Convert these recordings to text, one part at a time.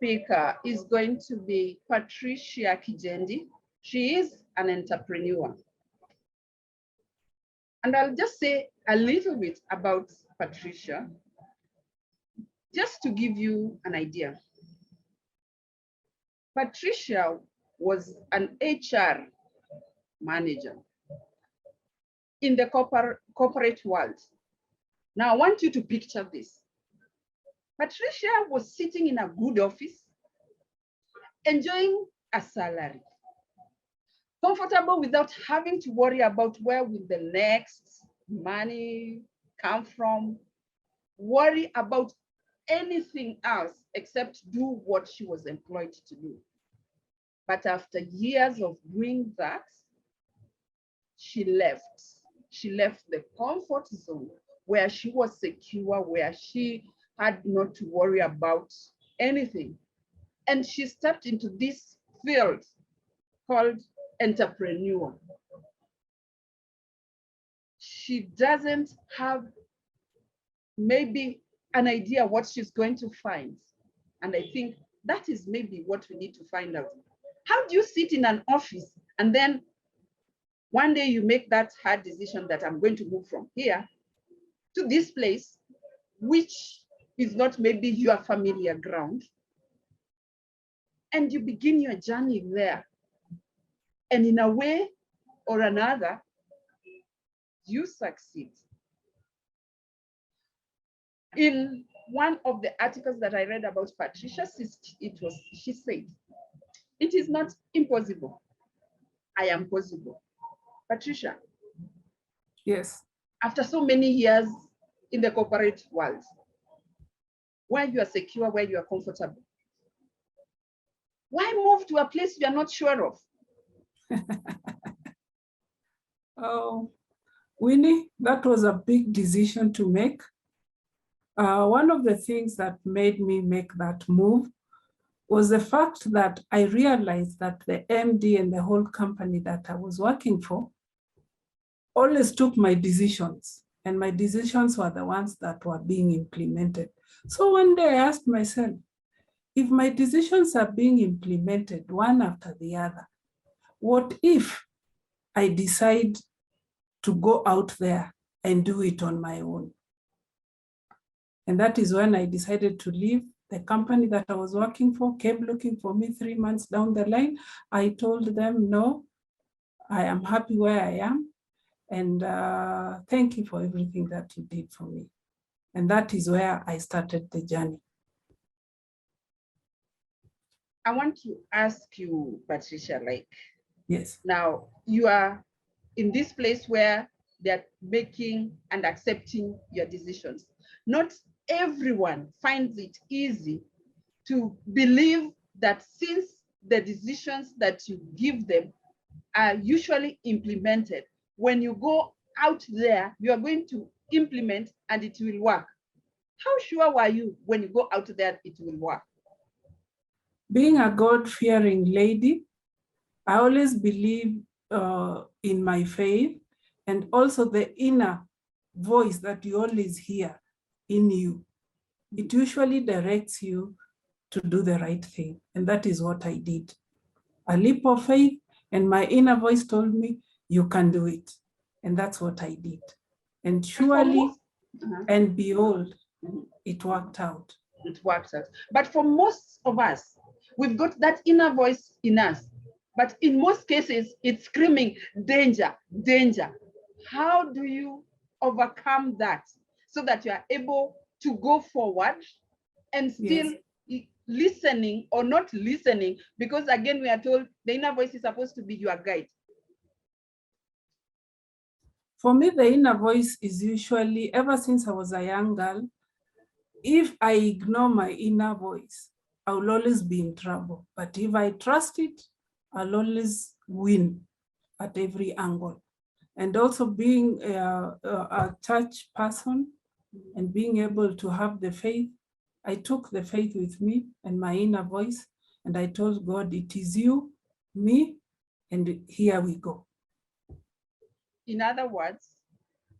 speaker is going to be Patricia Kijendi. She is an entrepreneur. And I'll just say a little bit about Patricia, just to give you an idea. Patricia was an HR manager in the corporate world. Now I want you to picture this. Patricia was sitting in a good office, enjoying a salary, comfortable without having to worry about where will the next money come from, worry about anything else except do what she was employed to do. But after years of doing that, she left. She left the comfort zone where she was secure, where she had not to worry about anything. And she stepped into this field called entrepreneur. She doesn't have maybe an idea what she's going to find. And I think that is maybe what we need to find out. How do you sit in an office and then one day you make that hard decision that I'm going to move from here to this place, which is not maybe your familiar ground, and you begin your journey there. And in a way or another, you succeed. In one of the articles that I read about Patricia, she said, "It is not impossible. I am possible." Patricia. Yes. After so many years in the corporate world, where you are secure, where you are comfortable, why move to a place you are not sure of? Oh, Winnie, that was a big decision to make. One of the things that made me make that move was the fact that I realized that the MD and the whole company that I was working for always took my decisions, and my decisions were the ones that were being implemented. So one day I asked myself, if my decisions are being implemented one after the other, what if I decide to go out there and do it on my own? And that is when I decided to leave the company that I was working for, came looking for me 3 months down the line. I told them, no, I am happy where I am. And thank you for everything that you did for me. And that is where I started the journey. I want to ask you, Patricia, like, yes, now you are in this place where they're making and accepting your decisions. Not everyone finds it easy to believe that since the decisions that you give them are usually implemented, when you go out there, you are going to implement and it will work. How sure were you when you go out there, it will work? Being a God-fearing lady, I always believe in my faith, and also the inner voice that you always hear in you. It usually directs you to do the right thing. And that is what I did. A leap of faith, and my inner voice told me, you can do it. And that's what I did. And surely, and behold, it worked out. It worked out. But for most of us, we've got that inner voice in us. But in most cases, it's screaming, danger, danger. How do you overcome that so that you are able to go forward and still listening or not listening? Because again, we are told the inner voice is supposed to be your guide. For me, the inner voice is usually, ever since I was a young girl, if I ignore my inner voice, I will always be in trouble. But if I trust it, I'll always win at every angle. And also being a church person and being able to have the faith, I took the faith with me and my inner voice, and I told God, it is you, me, and here we go. In other words,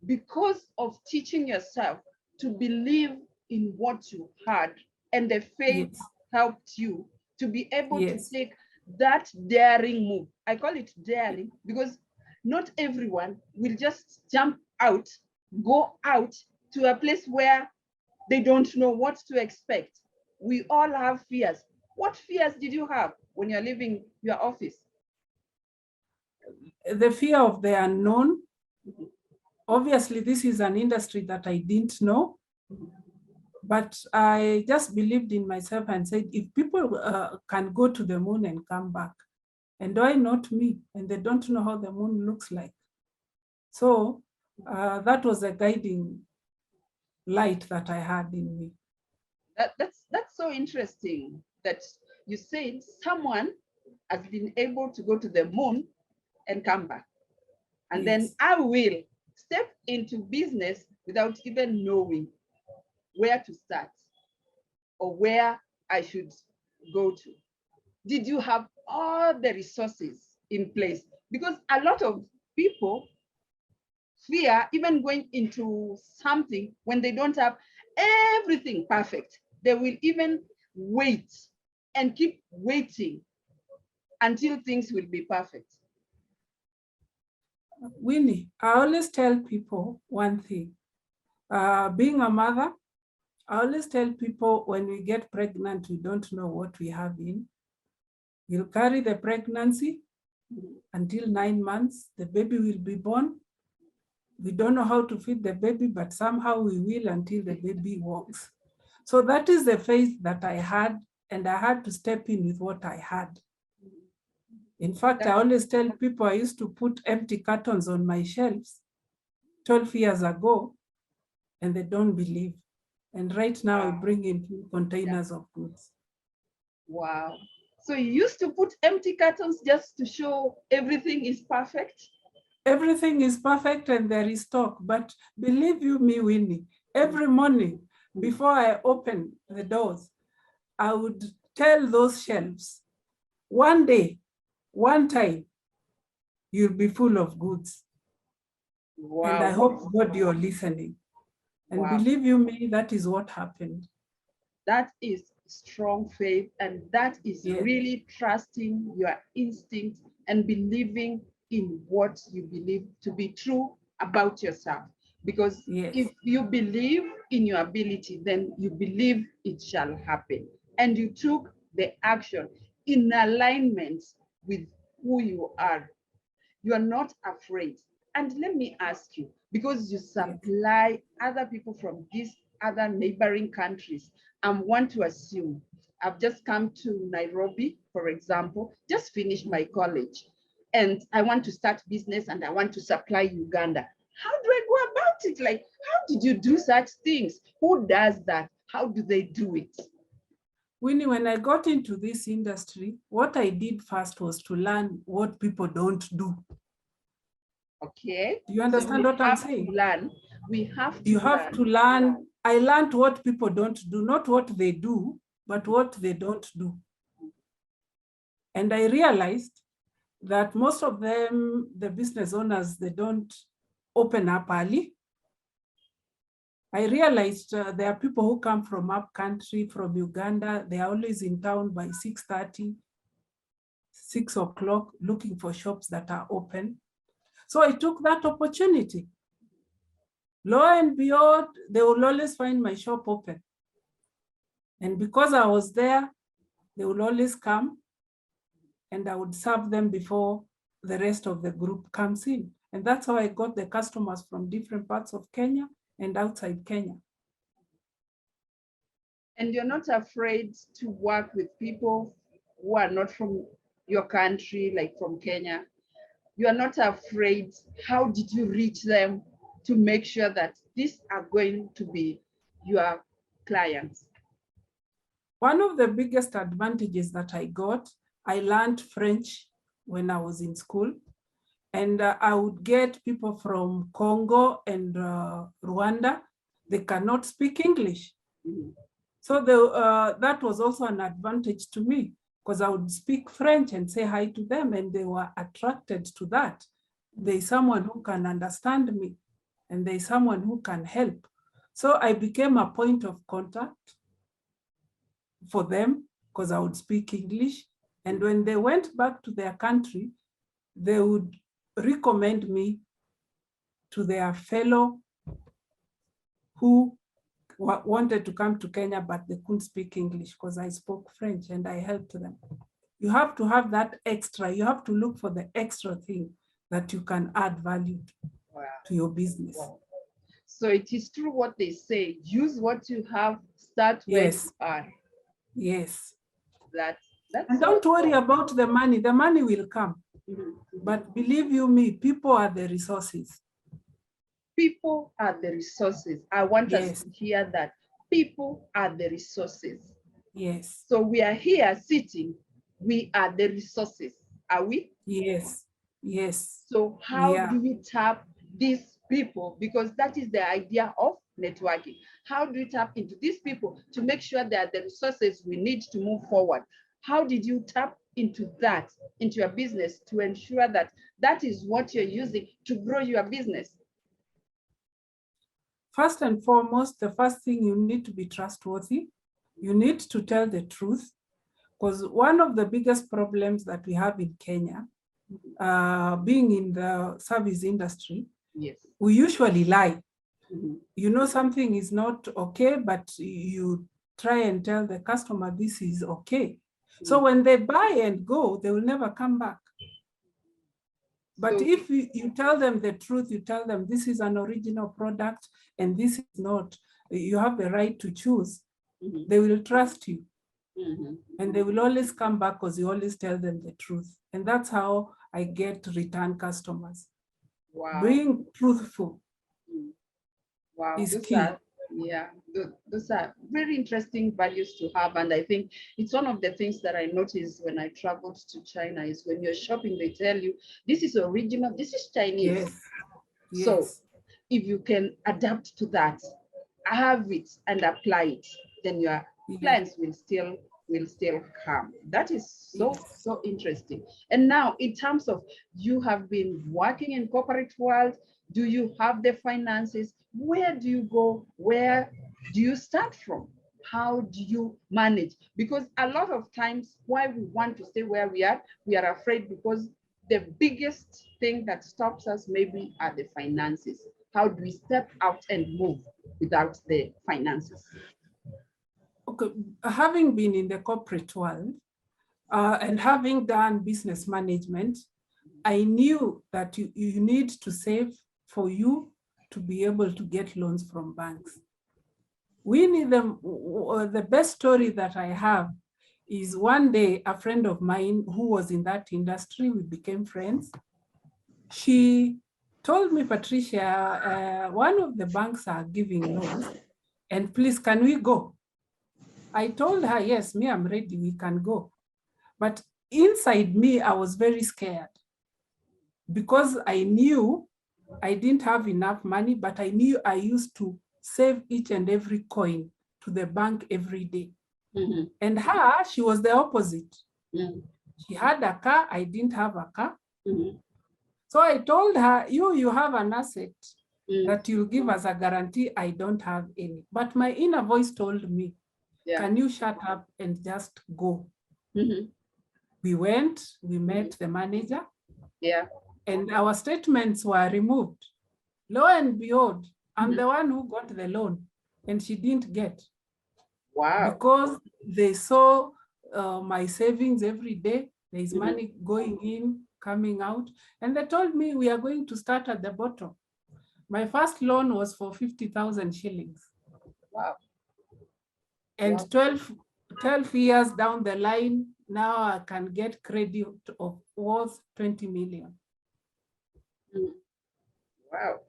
because of teaching yourself to believe in what you heard and the faith helped you to be able Yes. to take that daring move. I call it daring because not everyone will just jump out, go out to a place where they don't know what to expect. We all have fears. What fears did you have when you're leaving your office? The fear of the unknown. Obviously, this is an industry that I didn't know, but I just believed in myself and said, if people can go to the moon and come back, and why not me? And they don't know how the moon looks like. So that was a guiding light that I had in me. That's so interesting that you said someone has been able to go to the moon and come back. And then Yes. I will step into business without even knowing where to start or where I should go to. Did you have all the resources in place? Because a lot of people fear even going into something when they don't have everything perfect. They will even wait and keep waiting until things will be perfect. Winnie, I always tell people one thing. Being a mother, I always tell people when we get pregnant, we don't know what we have in. You'll carry the pregnancy until 9 months, the baby will be born. We don't know how to feed the baby, but somehow we will until the baby walks. So that is the phase that I had, and I had to step in with what I had. In fact, I always tell people I used to put empty cartons on my shelves 12 years ago, and they don't believe. And right now, I bring in 2 containers of goods. Wow. So you used to put empty cartons just to show everything is perfect? Everything is perfect and there is stock. But believe you me, Winnie, every morning before I open the doors, I would tell those shelves, one day, one time, you'll be full of goods. Wow. And I hope, God, you're listening. And believe you me, that is what happened. That is strong faith, and that is really trusting your instinct and believing in what you believe to be true about yourself. Because if you believe in your ability, then you believe it shall happen. And you took the action in alignment with who you are. You are not afraid. And let me ask you, because you supply other people from these other neighboring countries, I want to assume, I've just come to Nairobi, for example, just finished my college, and I want to start business and I want to supply Uganda. How do I go about it? Like, how did you do such things? Who does that? How do they do it? Winnie, when I got into this industry, what I did first was to learn what people don't do. Okay. Do you understand what I'm saying? We have to You have to learn. I learned what people don't do, not what they do, but what they don't do. And I realized that most of them, the business owners, they don't open up early. I realized there are people who come from up country, from Uganda. They are always in town by 6:30, 6 o'clock, looking for shops that are open. So I took that opportunity. Lo and behold, they will always find my shop open. And because I was there, they will always come and I would serve them before the rest of the group comes in. And that's how I got the customers from different parts of Kenya and outside Kenya. And you're not afraid to work with people who are not from your country, like from Kenya. You are not afraid. How did you reach them to make sure that these are going to be your clients? One of the biggest advantages that I got, I learned French when I was in school. And I would get people from Congo and Rwanda. They cannot speak English. So that was also an advantage to me, because I would speak French and say hi to them, and they were attracted to that. There's someone who can understand me, and there's someone who can help. So I became a point of contact for them. because I would speak English. And when they went back to their country, they would recommend me to their fellow who wanted to come to Kenya, but they couldn't speak English because I spoke French and I helped them. You have to have that extra. You have to look for the extra thing that you can add value to your business. Wow. So it is true what they say, use what you have, start where you are. Yes. That's and don't worry about the money will come. But believe you me, people are the resources. People are the resources. I want us to hear that. People are the resources. Yes. So we are here sitting, we are the resources, are we? Yes, yes. So how do we tap these people? Because that is the idea of networking. How do we tap into these people to make sure they are the resources we need to move forward? How did you tap into that, into your business, to ensure that that is what you're using to grow your business? First and foremost, the first thing, you need to be trustworthy. You need to tell the truth, because one of the biggest problems that we have in Kenya, being in the service industry, we usually lie. You know something is not okay, but you try and tell the customer this is okay. So when they buy and go, they will never come back. But if you tell them the truth, you tell them this is an original product and this is not, you have the right to choose, they will trust you. And they will always come back because you always tell them the truth. And that's how I get return customers. Wow. Being truthful is key. Those are very interesting values to have. And I think it's one of the things that I noticed when I traveled to China is when you're shopping, they tell you, this is original, this is Chinese. Yes. So if you can adapt to that, have it and apply it, then your clients will still come. That is so interesting. And now in terms of, you have been working in corporate world, do you have the finances? Where do you go? Where do you start from? How do you manage? Because a lot of times why we want to stay where we are afraid because the biggest thing that stops us maybe are the finances. How do we step out and move without the finances? Okay, having been in the corporate world and having done business management, I knew that you need to save for you to be able to get loans from banks. Winnie, the best story that I have is one day a friend of mine who was in that industry, we became friends. She told me, Patricia, one of the banks are giving loans and please, can we go? I told her, yes, me, I'm ready, we can go. But inside me, I was very scared because I knew I didn't have enough money, but I knew I used to save each and every coin to the bank every day. And her, she was the opposite. She had a car, I didn't have a car. So I told her, you have an asset that you'll give as a guarantee, I don't have any. But my inner voice told me, can you shut up and just go? We went, we met the manager. And our statements were removed. Lo and behold, I'm the one who got the loan and she didn't get. Wow. Because they saw my savings every day. There is money going in, coming out. And they told me we are going to start at the bottom. My first loan was for 50,000 shillings. Wow. And 12 years down the line, now I can get credit of worth 20 million. Wow.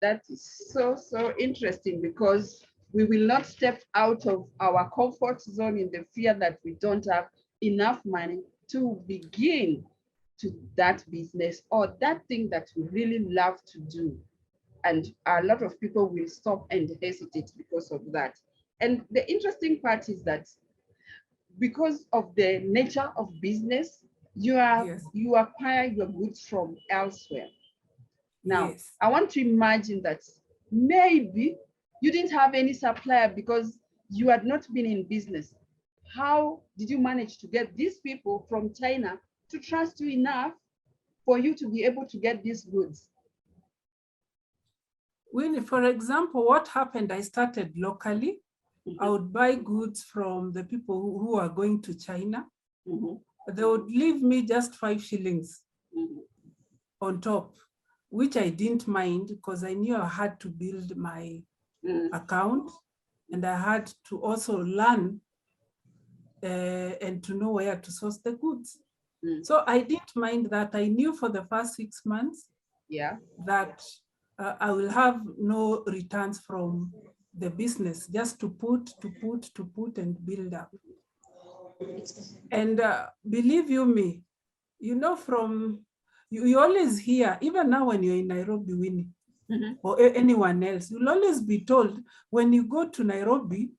That is so interesting because we will not step out of our comfort zone in the fear that we don't have enough money to begin to that business or that thing that we really love to do. And a lot of people will stop and hesitate because of that. And the interesting part is that because of the nature of business, you acquire your goods from elsewhere. Now, I want to imagine that maybe you didn't have any supplier because you had not been in business. How did you manage to get these people from China to trust you enough for you to be able to get these goods? Winnie, for example, what happened, I started locally. I would buy goods from the people who are going to China. They would leave me just 5 shillings on top, which I didn't mind because I knew I had to build my account, and I had to also learn and to know where to source the goods. So I didn't mind that. I knew for the first 6 months that I will have no returns from the business, just to put and build up. And believe you me, you know, from you always hear, even now when you're in Nairobi, Winnie, or anyone else, you'll always be told when you go to Nairobi,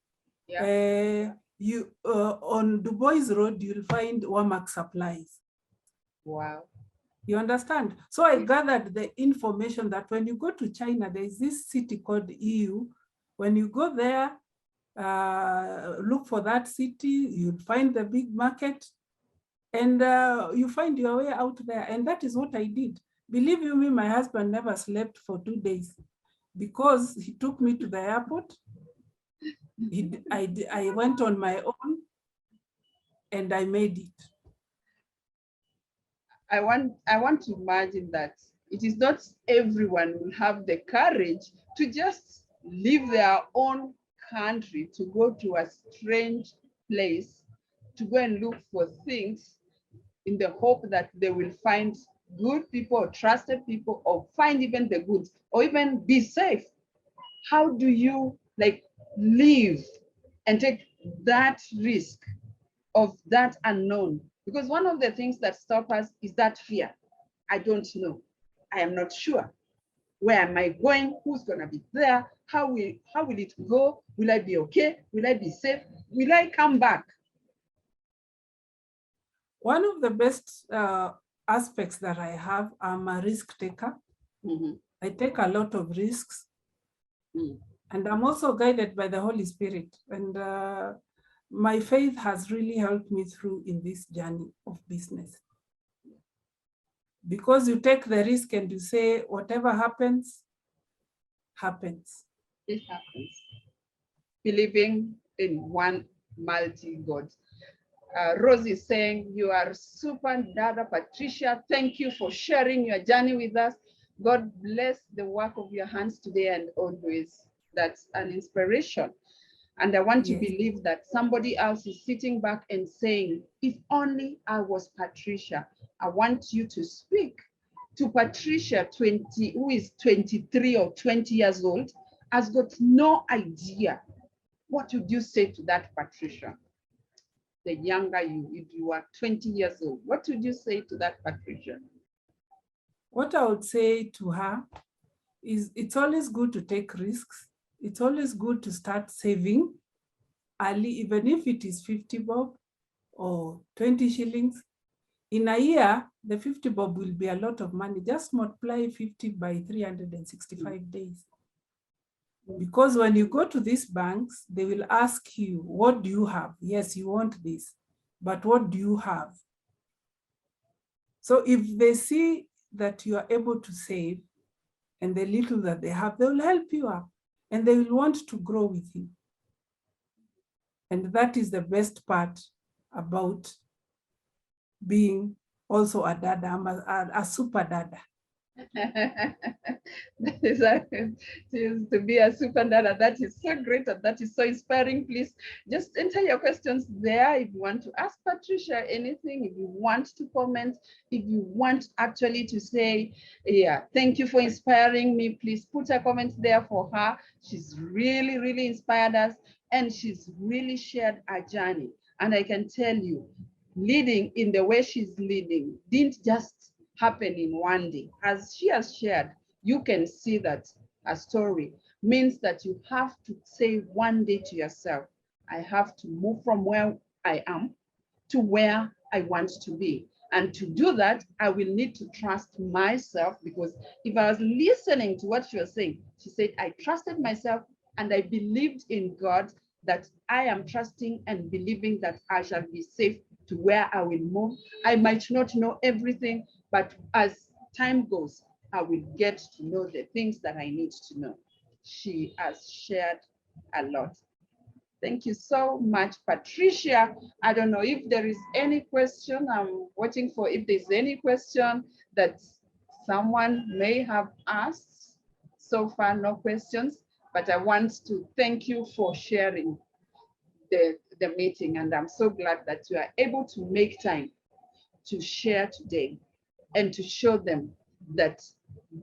you on Du Bois Road, you'll find Wamak supplies. Wow. You understand? So I gathered the information that when you go to China, there's this city called EU. When you go there, look for that city, you'll find the big market, and you find your way out there. And that is what I did. Believe you me, my husband never slept for 2 days because he took me to the airport. I went on my own and I made it. I want to imagine that it is not everyone will have the courage to just leave their own country to go to a strange place to go and look for things in the hope that they will find good people or trusted people or find even the goods or even be safe. How do you like live and take that risk of that unknown? Because one of the things that stop us is that fear. I don't know. I am not sure. Where am I going? Who's going to be there? How will it go? Will I be okay? Will I be safe? Will I come back? One of the best aspects that I have, I'm a risk taker. I take a lot of risks. And I'm also guided by the Holy Spirit. And my faith has really helped me through in this journey of business. Because you take the risk and you say, whatever happens, happens. It happens. Believing in one multi-God. Rosie is saying, you are super, Dada Patricia. Thank you for sharing your journey with us. God bless the work of your hands today and always. That's an inspiration. And I want to believe that somebody else is sitting back and saying, if only I was Patricia. I want you to speak to Patricia, who is 23 or 20 years old, has got no idea. What would you say to that Patricia? The younger you, if you are 20 years old, what would you say to that Patricia? What I would say to her is it's always good to take risks. It's always good to start saving early, even if it is 50 bob or 20 shillings. In a year, the 50 bob will be a lot of money. Just multiply 50 by 365 days. Because when you go to these banks, they will ask you, what do you have? Yes, you want this, but what do you have? So if they see that you are able to save and the little that they have, they will help you up and they will want to grow with you. And that is the best part about being also a dada. I'm a super dada. That is to be a super dada. That is so great and that is so inspiring. Please just enter your questions there if you want to ask Patricia anything, if you want to comment, if you want actually to say, yeah, thank you for inspiring me, please put a comment there for her. She's really, really inspired us and she's really shared a journey. And I can tell you, leading in the way she's leading didn't just happen in one day. As she has shared, you can see that a story means that you have to say one day to yourself, I have to move from where I am to where I want to be. And to do that, I will need to trust myself, because if I was listening to what she was saying, she said, I trusted myself and I believed in God that I am trusting and believing that I shall be safe to where I will move. I might not know everything, but as time goes, I will get to know the things that I need to know. She has shared a lot. Thank you so much, Patricia. I don't know if there is any question. I'm waiting for if there's any question that someone may have asked. So far, no questions, but I want to thank you for sharing the meeting. And I'm so glad that you are able to make time to share today and to show them that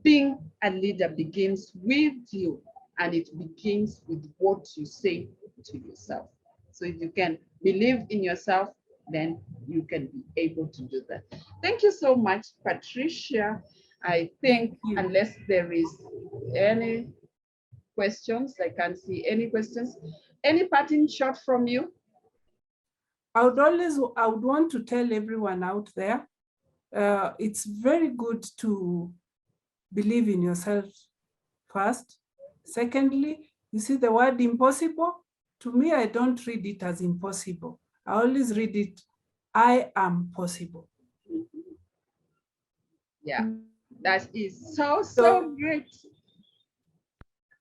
being a leader begins with you, and it begins with what you say to yourself. So if you can believe in yourself, then you can be able to do that. Thank you so much, Patricia. I think unless there is any questions, I can't see any questions. Any parting shot from you? I would want to tell everyone out there, it's very good to believe in yourself first. Secondly, you see the word impossible, to me, I don't read it as impossible. I always read it, I am possible. Yeah, that is so great.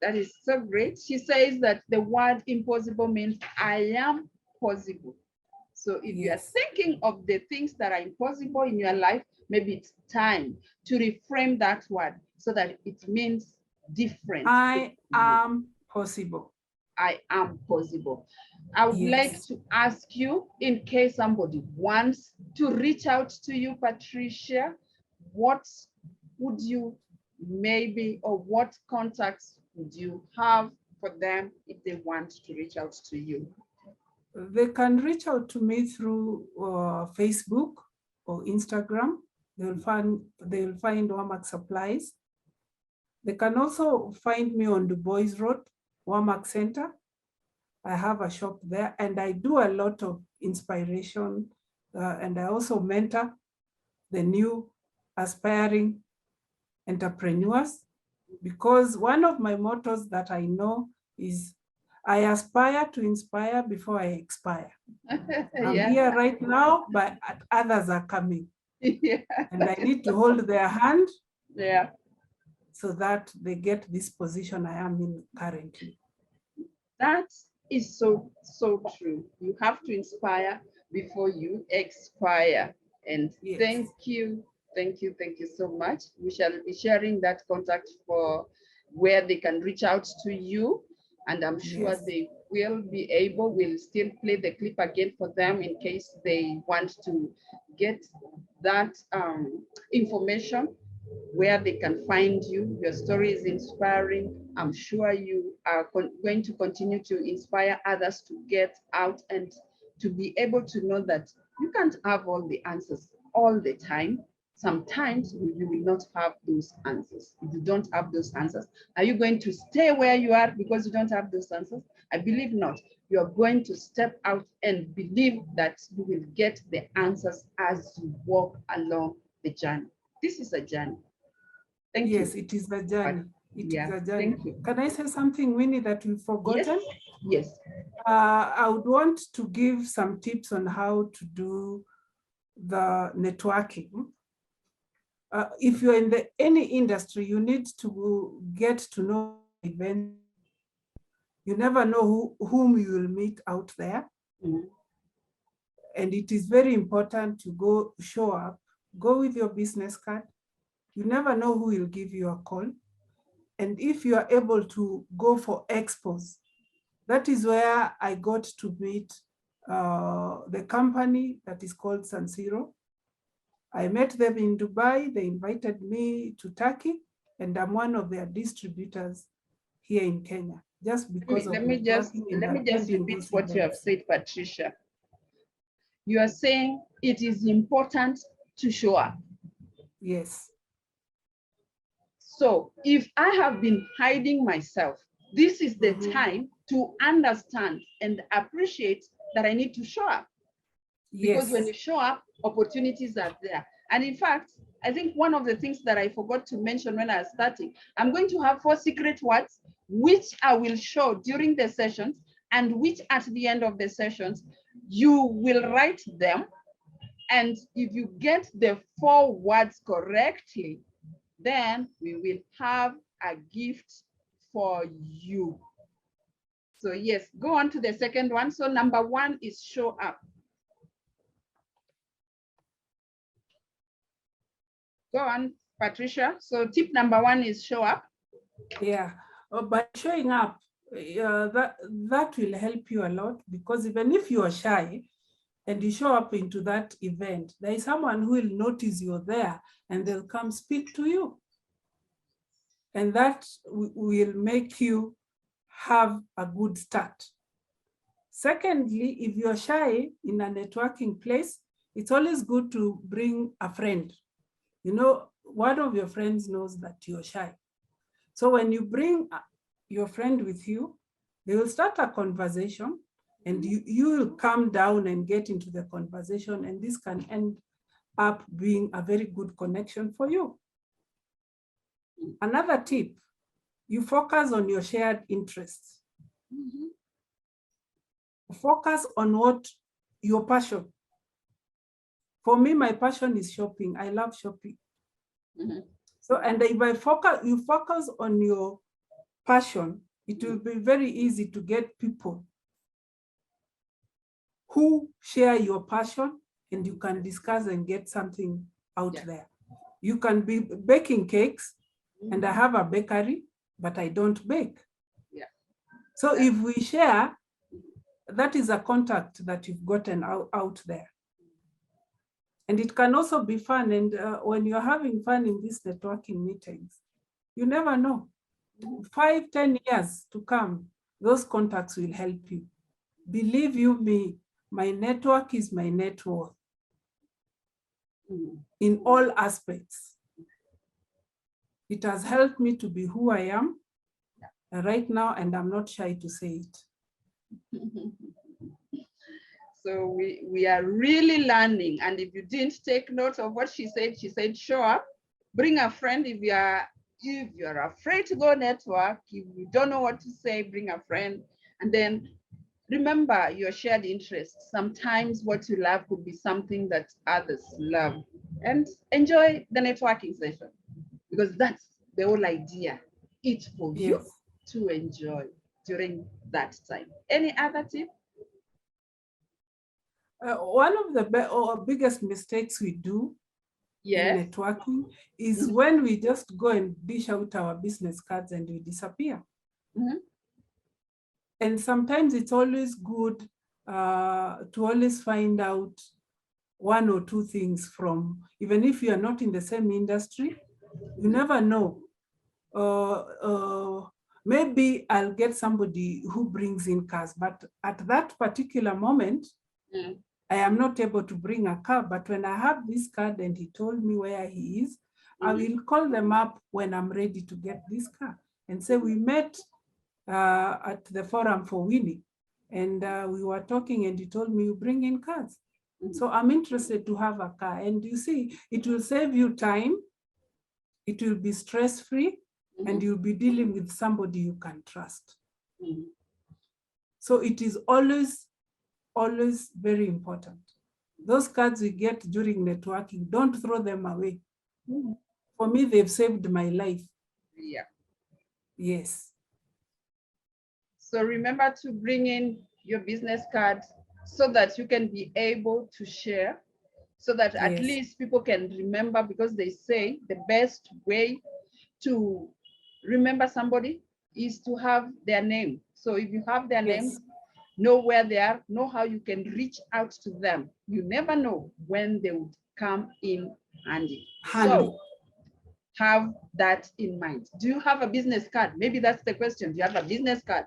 That is so great. She says that the word impossible means I am possible. So if you are thinking of the things that are impossible in your life, maybe it's time to reframe that word so that it means different. I am possible. I am possible. I would like to ask you, in case somebody wants to reach out to you, Patricia, what would you maybe, or what contacts would you have for them if they want to reach out to you? They can reach out to me through Facebook or Instagram. They'll find Wamak Supplies. They can also find me on Du Bois Road, Wamak Center. I have a shop there, and I do a lot of inspiration, and I also mentor the new aspiring entrepreneurs, because one of my mottos that I know is I aspire to inspire before I expire. I'm here right now, but others are coming. And I need to hold their hand so that they get this position I am in currently. That is so true. You have to inspire before you expire. And thank you so much. We shall be sharing that contact for where they can reach out to you. And I'm sure they will be able, we'll still play the clip again for them in case they want to get that information, where they can find you. Your story is inspiring. I'm sure you are going to continue to inspire others to get out and to be able to know that you can't have all the answers all the time. Sometimes you will not have those answers. If you don't have those answers, are you going to stay where you are because you don't have those answers? I believe not. You are going to step out and believe that you will get the answers as you walk along the journey. This is a journey. Thank you. Yes, it is a journey. It is a journey. Thank you. Can I say something, Winnie, that we've forgotten? Yes. I would want to give some tips on how to do the networking. If you're in any industry, you need to get to know events. You never know whom you will meet out there. And it is very important to show up, go with your business card. You never know who will give you a call. And if you are able to go for expos, that is where I got to meet the company that is called San Siro. I met them in Dubai. They invited me to Turkey, and I'm one of their distributors here in Kenya. Just because let me just repeat what you have said, Patricia. You are saying it is important to show up. Yes. So if I have been hiding myself, this is the time to understand and appreciate that I need to show up. Because when you show up, opportunities are there. And in fact, I think one of the things that I forgot to mention when I was starting, I'm going to have 4 secret words, which I will show during the sessions. and which at the end of the sessions, you will write them. And if you get the 4 words correctly, then we will have a gift for you. So yes, go on to the second one. So number 1 is show up. Go on, Patricia. So tip number 1 is show up. Yeah, by showing up, that will help you a lot, because even if you are shy and you show up into that event, there is someone who will notice you're there and they'll come speak to you. And that will make you have a good start. Secondly, if you're shy in a networking place, it's always good to bring a friend. You know, one of your friends knows that you're shy. So when you bring your friend with you, they will start a conversation, and you will calm down and get into the conversation, and this can end up being a very good connection for you. Another tip, you focus on your shared interests. Focus on what your passion. For me, my passion is shopping. I love shopping. So, and if you focus on your passion, it will be very easy to get people who share your passion, and you can discuss and get something out there. You can be baking cakes, and I have a bakery, but I don't bake. So if we share, that is a contact that you've gotten out there. And it can also be fun. And when you're having fun in these networking meetings, you never know. 5, 10 years to come, those contacts will help you. Believe you me, my network is my net worth in all aspects. It has helped me to be who I am right now, and I'm not shy to say it. So we are really learning. And if you didn't take note of what she said show up, bring a friend. If you're afraid to go network, if you don't know what to say, bring a friend. And then remember your shared interests. Sometimes what you love could be something that others love. And enjoy the networking session, because that's the whole idea. It's for you to enjoy during that time. Any other tip? One of the biggest mistakes we do in networking is when we just go and dish out our business cards and we disappear. And sometimes it's always good to always find out 1 or 2 things from, even if you are not in the same industry, you never know. Maybe I'll get somebody who brings in cars, but at that particular moment, I am not able to bring a car. But when I have this card and he told me where he is, I will call them up when I'm ready to get this car and say, we met at the forum for Winnie, and we were talking and he told me you bring in cars. So I'm interested to have a car. And you see, it will save you time. It will be stress-free, and you'll be dealing with somebody you can trust. So it is always very important. Those cards we get during networking, don't throw them away. For me, they've saved my life. Yes. So remember to bring in your business cards so that you can be able to share, so that at least people can remember, because they say the best way to remember somebody is to have their name. So if you have their names, know where they are, know how you can reach out to them. You never know when they would come in handy. So have that in mind. Do you have a business card? Maybe that's the question. Do you have a business card?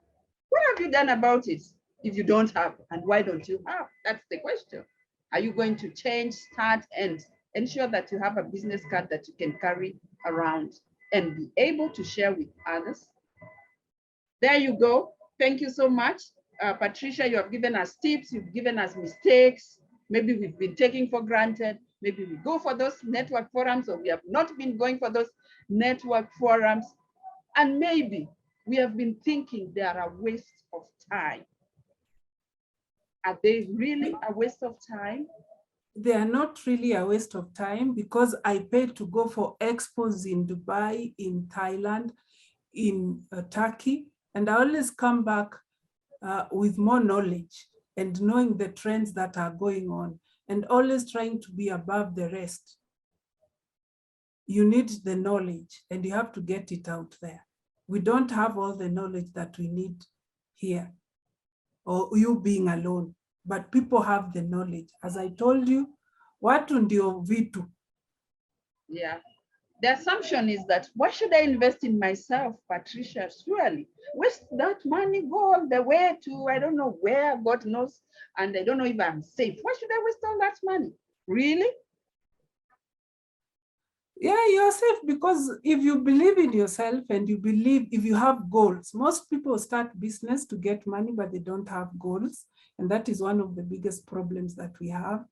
What have you done about it if you don't have? And why don't you have? That's the question. Are you going to change, start, and ensure that you have a business card that you can carry around and be able to share with others? There you go. Thank you so much. Patricia, you have given us tips, you've given us mistakes. Maybe we've been taking for granted. Maybe we go for those network forums, or we have not been going for those network forums. And maybe we have been thinking they are a waste of time. Are they really a waste of time? They are not really a waste of time because I paid to go for expos in Dubai, in Thailand, in Turkey, and I always come back with more knowledge and knowing the trends that are going on and always trying to be above the rest. You need the knowledge and you have to get it out there. We don't have all the knowledge that we need here, or you being alone, but people have the knowledge. As I told you, watu ndio vitu. Yeah. The assumption is that, why should I invest in myself, Patricia? Surely, waste that money, go all the way to, I don't know where, God knows, and I don't know if I'm safe. Why should I waste all that money? Really? Yeah, you're safe because if you believe in yourself and you believe, if you have goals, most people start business to get money, but they don't have goals. And that is one of the biggest problems that we have.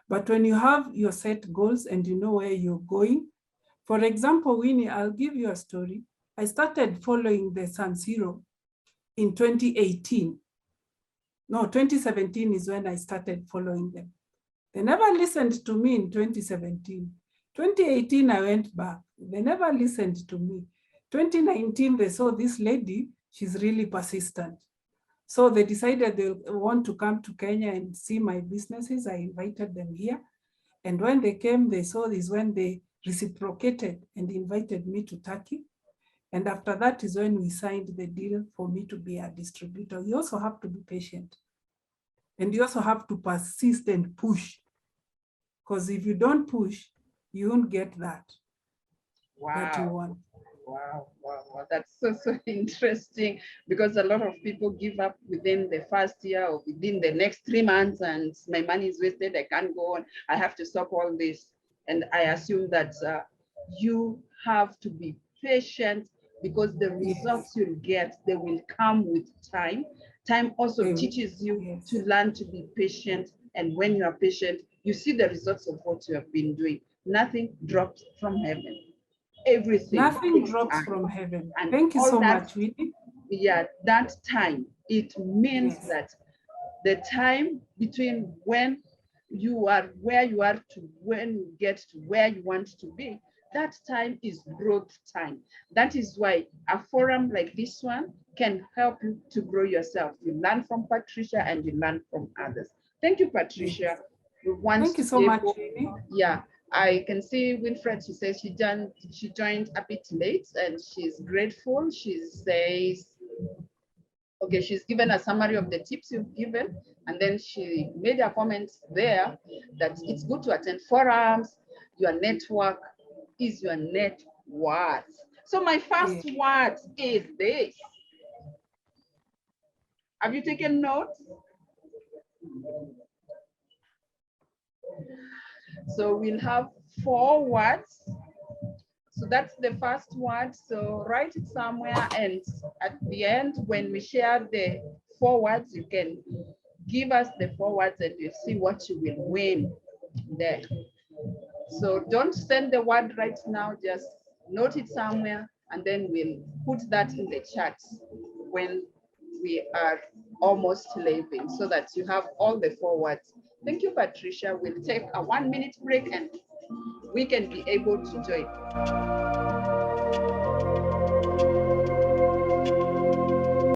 But when you have your set goals and you know where you're going, for example, Winnie, I'll give you a story. I started following the San Siro in 2018. No, 2017 is when I started following them. They never listened to me in 2017. 2018, I went back. They never listened to me. 2019, they saw this lady, she's really persistent. So they decided they want to come to Kenya and see my businesses. I invited them here. And when they came, they saw this when they reciprocated and invited me to Turkey. And after that is when we signed the deal for me to be a distributor. You also have to be patient. And you also have to persist and push. Because if you don't push, you won't get that. Wow. That you want. Wow. That's so interesting, because a lot of people give up within the first year or within the next 3 months, and my money is wasted. I can't go on. I have to stop all this. And I assume that you have to be patient, because the results you'll get, they will come with time. Time also teaches you to learn to be patient. And when you are patient, you see the results of what you have been doing. Nothing drops from heaven. Everything. Nothing drops from heaven. And thank you so much, Winnie. Yeah, that time, it means that the time between when you are where you are to when you get to where you want to be, that time is growth time. That is why a forum like this one can help you to grow yourself. You learn from Patricia and you learn from others. Thank you, Patricia. We want Thank you so much, Winnie. Yeah, I can see Winfred, she says she joined a bit late and she's grateful. She says, okay, she's given a summary of the tips you've given, and then she made a comment there that it's good to attend forums. Your network is your net worth. So my first word is this. Have you taken notes? So we'll have 4 words. So that's the first word. So write it somewhere, and at the end, when we share the 4 words, you can give us the 4 words and you'll see what you will win there. So don't send the word right now, just note it somewhere, and then we'll put that in the chat when we are almost leaving, so that you have all the 4 words. Thank you, Patricia. We'll take a 1-minute break and we can be able to join.